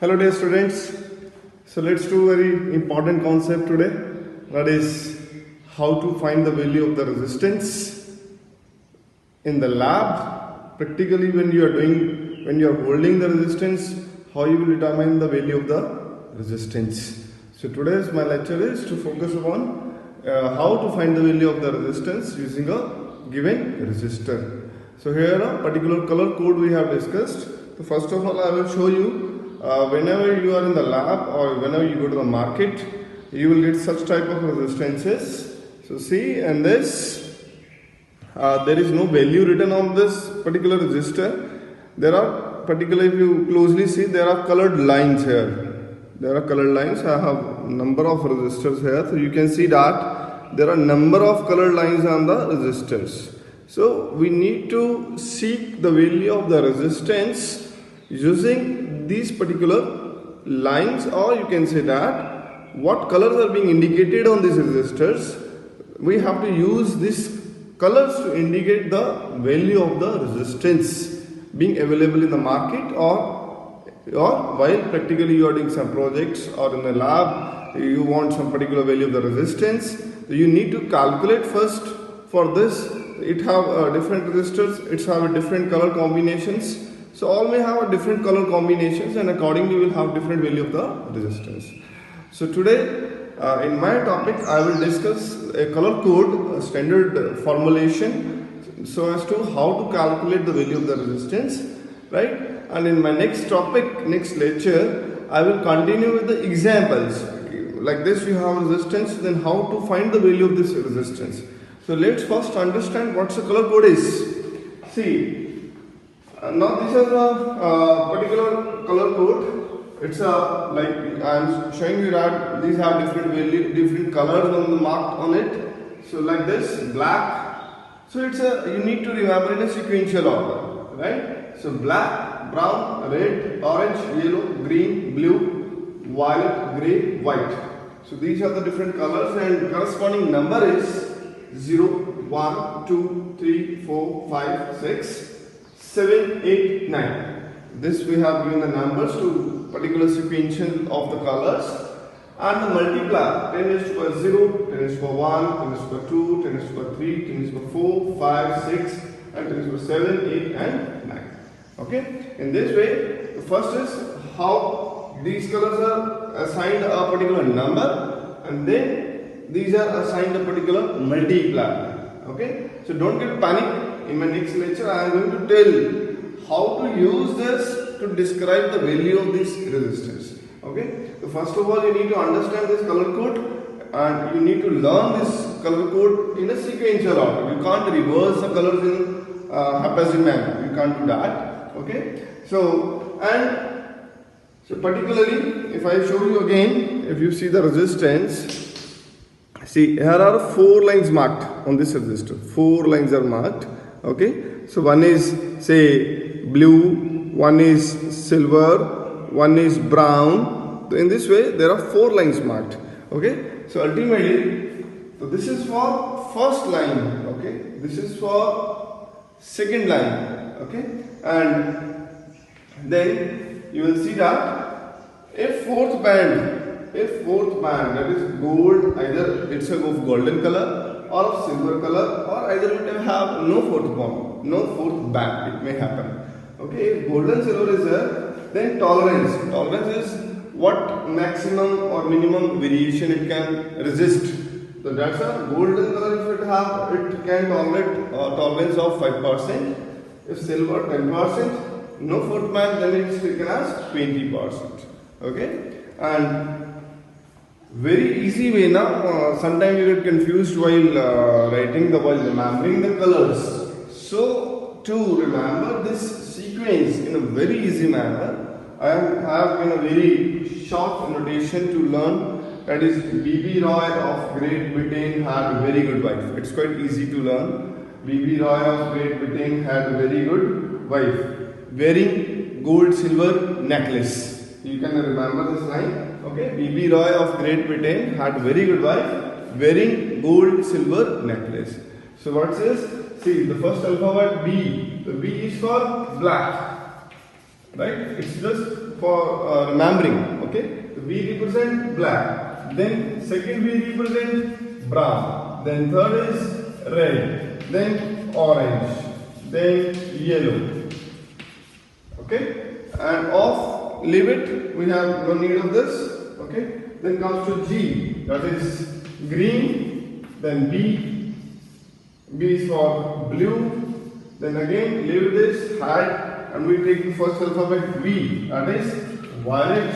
Hello dear students. So let's do a very important concept today, that is how to find the value of the resistance in the lab. Practically when you are holding the resistance, how you will determine the value of the resistance. So today's my lecture is to focus upon how to find the value of the resistance using a given resistor. So here a particular color code we have discussed. So first of all I will show you whenever you are in the lab or whenever you go to the market, you will get such type of resistances. So see, and this there is no value written on this particular resistor. There are particularly, if you closely see, there are colored lines here. There are colored lines. I have number of resistors here, so you can see that there are number of colored lines on the resistors. So we need to seek the value of the resistance using these particular lines, or you can say that what colors are being indicated on these resistors. We have to use these colors to indicate the value of the resistance being available in the market, or while practically you are doing some projects or in the lab you want some particular value of the resistance. You need to calculate first for this. It have different resistors, it's have a different color combinations. So all may have a different color combinations, and accordingly we will have different value of the resistance. So today in my topic I will discuss a color code, a standard formulation, so as to how to calculate the value of the resistance, right? And in my next topic, next lecture, I will continue with the examples. Like this, you have resistance, then how to find the value of this resistance. So let's first understand what the color code is. See, now this is a particular color code. It's a, like I am showing you that these have different value, different colors on the marked on it. So like this, black. So it's a, you need to remember in a sequential order, right? So black, brown, red, orange, yellow, green, blue, violet, grey, white. So these are the different colors, and corresponding number is 0, 1, 2, 3, 4, 5, 6, 7, 8, 9. This we have given the numbers to particular sequential of the colors. And the multiplier, 10 is to power 0, 10 is to power 1, 10 is to power 2, 10 is to power 3, 10 is to power 4, 5, 6, and 10 is to power 7, 8, and 9. Okay? In this way, the first is how these colors are assigned a particular number, and then these are assigned a particular multiplier. Okay? So don't get panic. In my next lecture, I am going to tell how to use this to describe the value of this resistance. Okay? So first of all, you need to understand this color code, and you need to learn this color code in a sequential order. You can't reverse the colors in haphazard manner. You can't do that. Okay? So particularly, if I show you again, if you see the resistance, see here are 4 lines marked on this resistor. 4 lines are marked. Okay? So one is say blue, one is silver, one is brown. So in this way there are 4 lines marked. Okay? So ultimately, so this is for first line. Okay? This is for second line. Okay? And then you will see that if fourth band, that is gold, either it's of golden color or of silver color, or either it may have no fourth band, it may happen. Okay, if golden silver is there, then tolerance is what maximum or minimum variation it can resist. So that's a golden color. If it can tolerate tolerance of 5%. If silver 10%, no fourth band, then it's taken as 20%. Okay, and very easy way now. Sometimes you get confused while while remembering the colors. So to remember this sequence in a very easy manner, I have in a very short notation to learn. That is, B.B. Roy of Great Britain had a very good wife. It's quite easy to learn. B.B. Roy of Great Britain had a very good wife, wearing gold silver necklace. You can remember this line. Okay, B.B. Roy of Great Britain had very good wife, wearing gold silver necklace. So what's this? See, the first alphabet B. The B is for black. right? It's just for remembering, okay? V represent black, then second V represent brown, then third is red, then orange, then yellow, okay? And off, leave it, we have no need of this, okay? Then comes to G, that is green, then B is for blue, then again leave this, hide, and we take the first alphabet V, that is violet,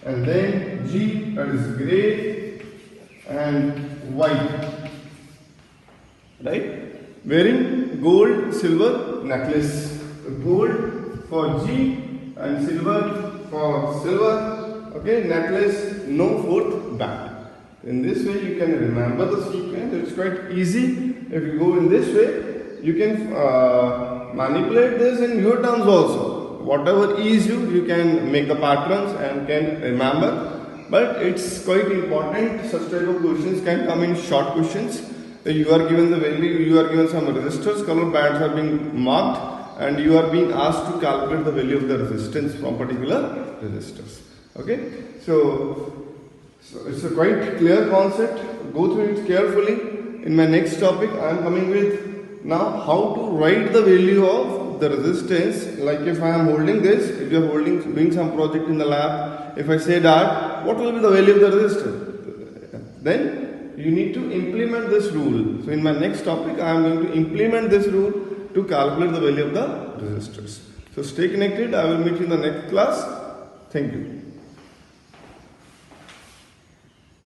and then G, that is grey and white, right? Wearing gold, silver necklace. Gold for G and silver for silver, okay? Necklace, no fourth band. In this way you can remember the sequence. It's quite easy. If you go in this way, you can manipulate this in your terms also. Whatever ease you can make the patterns and can remember. But it's quite important. Such type of questions can come in short questions. You are given the value, you are given some resistors, color bands are being marked, and you are being asked to calculate the value of the resistance from particular resistors. Okay, so it's a quite clear concept. Go through it carefully. In my next topic, I am coming with now how to write the value of the resistance. Like if I am holding this, if you are doing some project in the lab, if I say that, what will be the value of the resistor? Then you need to implement this rule. So in my next topic, I am going to implement this rule to calculate the value of the resistors. So stay connected. I will meet you in the next class. Thank you.